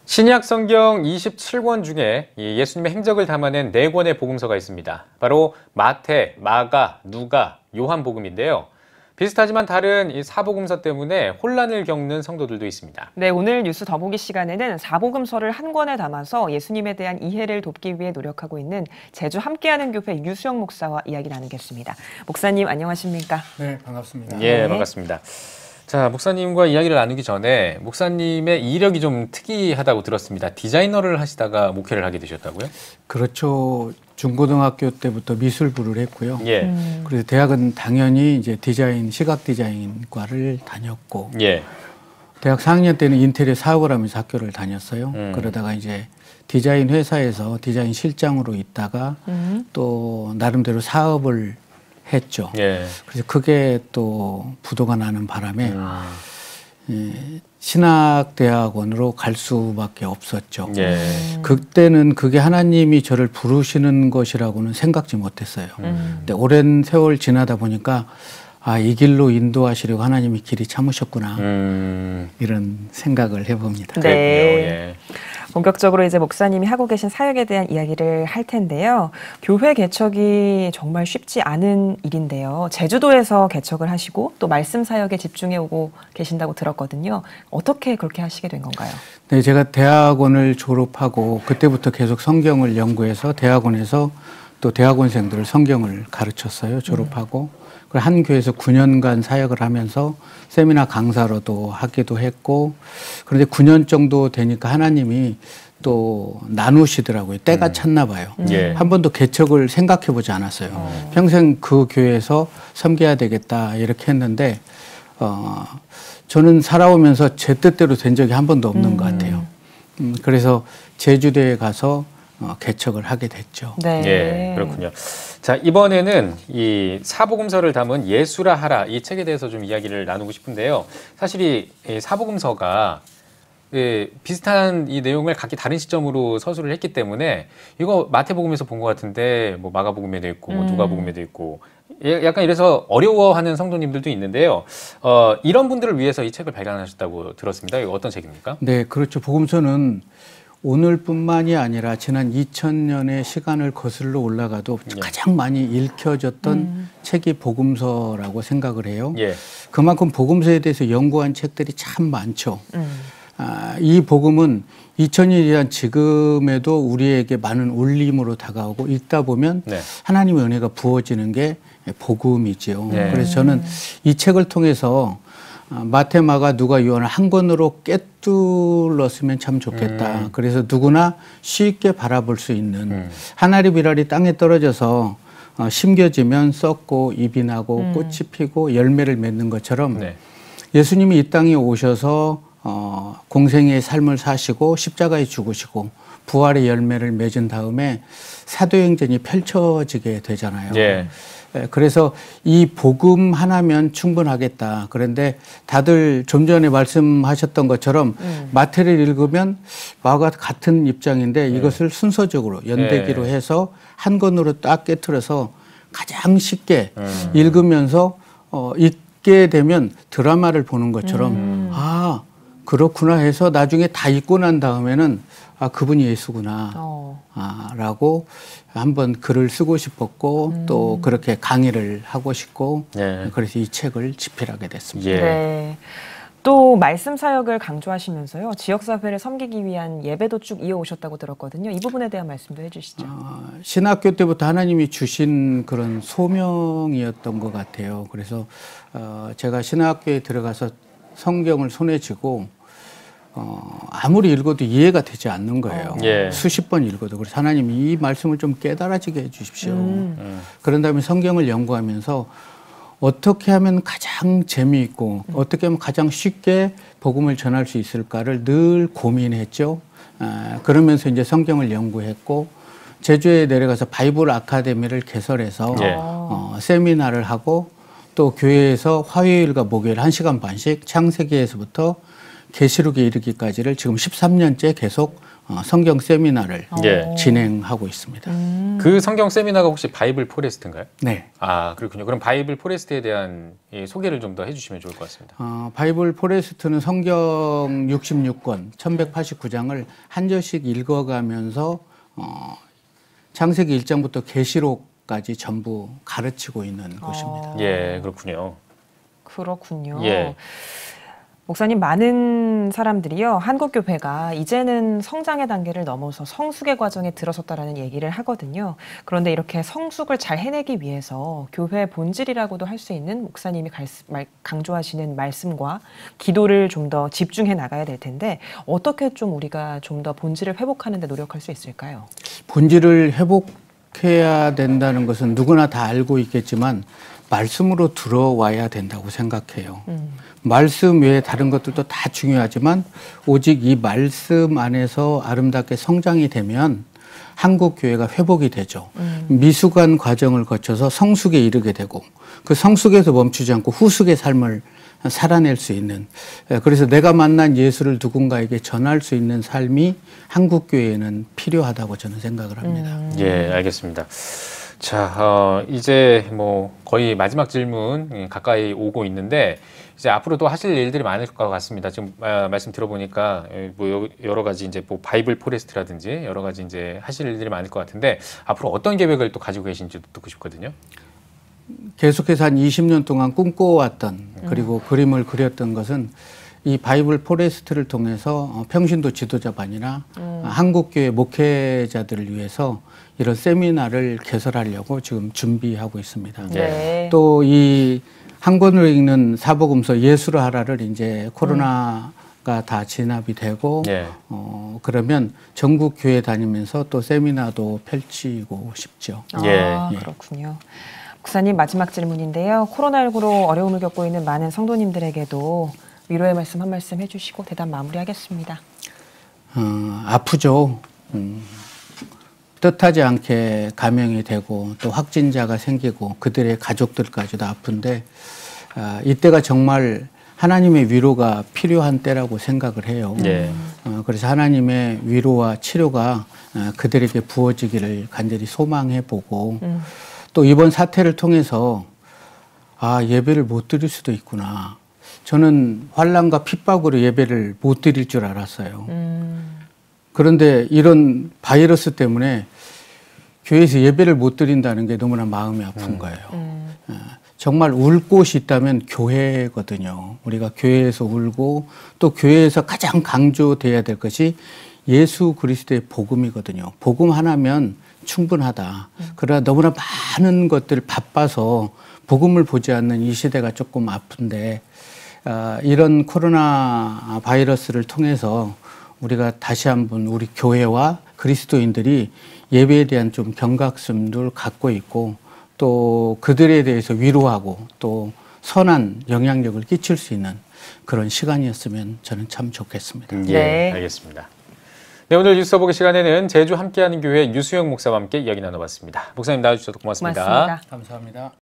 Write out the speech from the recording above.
신약 성경 27권 중에 예수님의 행적을 담아낸 4권의 복음서가 있습니다. 바로 마태, 마가, 누가, 요한복음인데요. 비슷하지만 다른 이 사복음서 때문에 혼란을 겪는 성도들도 있습니다. 네, 오늘 뉴스 더보기 시간에는 사복음서를 한 권에 담아서 예수님에 대한 이해를 돕기 위해 노력하고 있는 제주 함께하는 교회 유수영 목사와 이야기 나누겠습니다. 목사님 안녕하십니까? 네, 반갑습니다. 예, 반갑습니다. 자, 목사님과 이야기를 나누기 전에 목사님의 이력이 좀 특이하다고 들었습니다. 디자이너를 하시다가 목회를 하게 되셨다고요? 그렇죠. 중고등학교 때부터 미술부를 했고요. 예. 그래서 대학은 당연히 이제 디자인, 시각 디자인과를 다녔고, 예. 대학 4학년 때는 인테리어 사업을 하면서 학교를 다녔어요. 그러다가 이제 디자인 회사에서 디자인 실장으로 있다가 또 나름대로 사업을 했죠. 예. 그래서 그게 또 부도가 나는 바람에 신학대학원으로 갈 수밖에 없었죠. 예. 그때는 그게 하나님이 저를 부르시는 것이라고는 생각지 못했어요. 근데 오랜 세월 지나다 보니까 아, 이 길로 인도하시려고 하나님이 길이 참으셨구나. 이런 생각을 해봅니다. 네. 예. 본격적으로 이제 목사님이 하고 계신 사역에 대한 이야기를 할 텐데요. 교회 개척이 정말 쉽지 않은 일인데요. 제주도에서 개척을 하시고 또 말씀 사역에 집중해 오고 계신다고 들었거든요. 어떻게 그렇게 하시게 된 건가요? 네, 제가 대학원을 졸업하고 그때부터 계속 성경을 연구해서 대학원에서 또 대학원생들을 성경을 가르쳤어요. 졸업하고. 그리고 한 교회에서 9년간 사역을 하면서 세미나 강사로도 하기도 했고, 그런데 9년 정도 되니까 하나님이 또 나누시더라고요. 때가 찼나 봐요. 예. 한 번도 개척을 생각해 보지 않았어요. 평생 그 교회에서 섬겨야 되겠다 이렇게 했는데 저는 살아오면서 제 뜻대로 된 적이 한 번도 없는 것 같아요. 그래서 제주도에 가서 개척을 하게 됐죠. 네. 예, 그렇군요. 자, 이번에는 이 사복음서를 담은 예수라 하라 이 책에 대해서 좀 이야기를 나누고 싶은데요. 사실 이 사복음서가 비슷한 이 내용을 각기 다른 시점으로 서술을 했기 때문에 이거 마태복음에서 본 것 같은데 뭐 마가복음에도 있고 뭐 누가복음에도 있고 약간 이래서 어려워하는 성도님들도 있는데요. 이런 분들을 위해서 이 책을 발간하셨다고 들었습니다. 이거 어떤 책입니까? 네, 그렇죠. 복음서는 오늘뿐만이 아니라 지난 2000년의 시간을 거슬러 올라가도 가장 많이 읽혀졌던 책이 복음서라고 생각을 해요. 예. 그만큼 복음서에 대해서 연구한 책들이 참 많죠. 이 복음은 2000년이란 지금에도 우리에게 많은 울림으로 다가오고 읽다 보면 네. 하나님의 은혜가 부어지는 게 복음이죠. 네. 그래서 저는 이 책을 통해서 마태, 마가, 누가, 요한을 한 권으로 꿰뚫었으면 참 좋겠다. 그래서 누구나 쉽게 바라볼 수 있는 한 알이 비랄이 땅에 떨어져서 심겨지면 썩고 잎이 나고 꽃이 피고 열매를 맺는 것처럼 네. 예수님이 이 땅에 오셔서 공생의 삶을 사시고 십자가에 죽으시고 부활의 열매를 맺은 다음에 사도행전이 펼쳐지게 되잖아요. 예. 그래서 이 복음 하나면 충분하겠다. 그런데 다들 좀 전에 말씀하셨던 것처럼 마태를 읽으면 마가 같은 입장인데 이것을 순서적으로 연대기로 해서 한 권으로 딱 깨트려서 가장 쉽게 읽으면서 읽게 되면 드라마를 보는 것처럼 아, 그렇구나 해서 나중에 다 읽고 난 다음에는 아, 그분이 예수구나. 라고 한번 글을 쓰고 싶었고 또 그렇게 강의를 하고 싶고 그래서 이 책을 집필하게 됐습니다. 예. 네. 또 말씀 사역을 강조하시면서요. 지역사회를 섬기기 위한 예배도 쭉 이어오셨다고 들었거든요. 이 부분에 대한 말씀도 해주시죠. 신학교 때부터 하나님이 주신 그런 소명이었던 것 같아요. 그래서 제가 신학교에 들어가서 성경을 손에 쥐고 아무리 읽어도 이해가 되지 않는 거예요. 예. 수십 번 읽어도. 그래서 하나님 이 말씀을 좀 깨달아지게 해 주십시오. 그런 다음에 성경을 연구하면서 어떻게 하면 가장 재미있고 어떻게 하면 가장 쉽게 복음을 전할 수 있을까를 늘 고민했죠. 그러면서 이제 성경을 연구했고 제주에 내려가서 바이블 아카데미를 개설해서 세미나를 하고 또 교회에서 화요일과 목요일 1시간 반씩 창세기에서부터 계시록에 이르기까지를 지금 13년째 계속 성경 세미나를 예. 진행하고 있습니다. 그 성경 세미나가 혹시 바이블 포레스트인가요? 네. 아, 그렇군요. 그럼 바이블 포레스트에 대한 소개를 좀 더 해주시면 좋을 것 같습니다. 바이블 포레스트는 성경 66권, 1189장을 한 절씩 읽어가면서 창세기 1장부터 계시록까지 전부 가르치고 있는 곳입니다. 예, 그렇군요. 그렇군요. 예. 목사님, 많은 사람들이요, 한국교회가 이제는 성장의 단계를 넘어서 성숙의 과정에 들어섰다라는 얘기를 하거든요. 그런데 이렇게 성숙을 잘 해내기 위해서 교회의 본질이라고도 할 수 있는 목사님이 강조하시는 말씀과 기도를 좀 더 집중해 나가야 될 텐데, 어떻게 좀 우리가 좀 더 본질을 회복하는 데 노력할 수 있을까요? 본질을 회복해야 된다는 것은 누구나 다 알고 있겠지만 말씀으로 들어와야 된다고 생각해요. 말씀 외에 다른 것들도 다 중요하지만 오직 이 말씀 안에서 아름답게 성장이 되면 한국 교회가 회복이 되죠. 미숙한 과정을 거쳐서 성숙에 이르게 되고 그 성숙에서 멈추지 않고 후숙의 삶을 살아낼 수 있는, 그래서 내가 만난 예수를 누군가에게 전할 수 있는 삶이 한국 교회에는 필요하다고 저는 생각을 합니다. 예, 알겠습니다. 자, 이제 뭐 거의 마지막 질문 가까이 오고 있는데 이제 앞으로도 하실 일들이 많을 것 같습니다. 지금 말씀 들어보니까 뭐 여러 가지 이제 뭐 바이블 포레스트라든지 여러 가지 이제 하실 일들이 많을 것 같은데 앞으로 어떤 계획을 또 가지고 계신지도 듣고 싶거든요. 계속해서 한 20년 동안 꿈꿔왔던 그리고 그림을 그렸던 것은 이 바이블 포레스트를 통해서 평신도 지도자반이나 한국교회 목회자들을 위해서 이런 세미나를 개설하려고 지금 준비하고 있습니다. 네. 또 이 한 권으로 읽는 사복음서 예수를 하라를 이제 코로나가 다 진압이 되고 예. 그러면 전국 교회 다니면서 또 세미나도 펼치고 싶죠. 예. 그렇군요. 목사님, 마지막 질문인데요. 코로나19로 어려움을 겪고 있는 많은 성도님들에게도 위로의 말씀 한 말씀 해주시고 대답 마무리하겠습니다. 아프죠. 뜻하지 않게 감염이 되고 또 확진자가 생기고 그들의 가족들까지도 아픈데 이때가 정말 하나님의 위로가 필요한 때라고 생각을 해요. 예. 그래서 하나님의 위로와 치료가 그들에게 부어지기를 간절히 소망해 보고 또 이번 사태를 통해서 예배를 못 드릴 수도 있구나. 저는 환난과 핍박으로 예배를 못 드릴 줄 알았어요. 그런데 이런 바이러스 때문에 교회에서 예배를 못 드린다는 게 너무나 마음이 아픈 거예요. 정말 울 곳이 있다면 교회거든요. 우리가 교회에서 울고 또 교회에서 가장 강조돼야 될 것이 예수 그리스도의 복음이거든요. 복음 하나면 충분하다. 그러나 너무나 많은 것들 바빠서 복음을 보지 않는 이 시대가 조금 아픈데 이런 코로나 바이러스를 통해서 우리가 다시 한번 우리 교회와 그리스도인들이 예배에 대한 좀 경각심을 갖고 있고 또 그들에 대해서 위로하고 또 선한 영향력을 끼칠 수 있는 그런 시간이었으면 저는 참 좋겠습니다. 예, 네. 알겠습니다. 네, 오늘 뉴스 더보기 시간에는 제주 함께하는 교회 유수영 목사와 함께 이야기 나눠봤습니다. 목사님 나와주셔서 고맙습니다. 고맙습니다. 감사합니다.